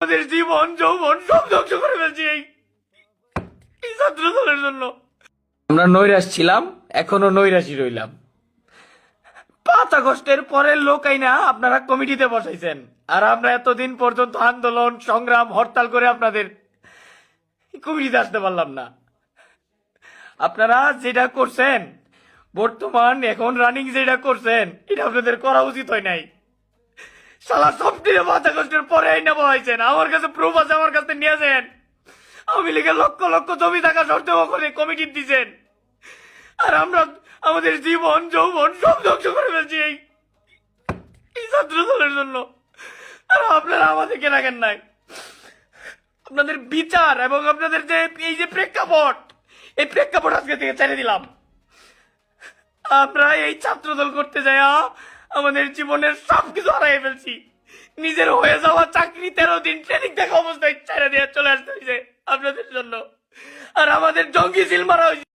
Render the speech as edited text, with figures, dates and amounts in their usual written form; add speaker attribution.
Speaker 1: আমাদের জীবন যৌবন সব ধ্বংস করে ফেলছি এই ছাত্র দলের জন্য। আমরা নৈরাশ ছিলাম, এখনো নৈরাশই রইলাম। 5 আগস্টের পরের লোক আইনা আপনারা কমিটিতে বসাইছেন, আর আমরা এতদিন পর্যন্ত আন্দোলন সংগ্রাম হরতাল করে আপনাদের কমিটিতে আসতে পারলাম না। আপনারা যেটা করছেন বর্তমান এখন রানিং যেটা করছেন এটা আপনাদের করা উচিত হয় নাই। সালা সবটিরে 5 আগস্টের পরে আইনা বসাইছেন, আমার কাছে প্রুফ আছে, আমার কাছে নিয়েছেন। আওয়ামী লীগের লক্ষ লক্ষ জমি থাকা সত্ত্বেও ওখানে কমিটি দিচ্ছেন, আর আমরা আমাদের জীবন যৌবন সব ধ্বংস করে ফেলছি এই ছাত্র দলের জন্য। আর আপনারা আমাদেরকে রাখেন নাই। আপনাদের বিচার এবং আপনাদের যে এই যে প্রেক্ষাপট, এই প্রেক্ষাপট আজকে থেকে ছেড়ে দিলাম। আমরা এই ছাত্র দল করতে যাই আমাদের জীবনের সবকিছু হারাই ফেলছি। নিজের হয়ে যাওয়া চাকরি 13 দিন ট্রেনিং দেখা অবস্থায় ছেড়ে দিয়ে চলে আসতে হয়েছে আপনাদের জন্য। আর আমাদের জঙ্গি সিল মারা হয়েছে।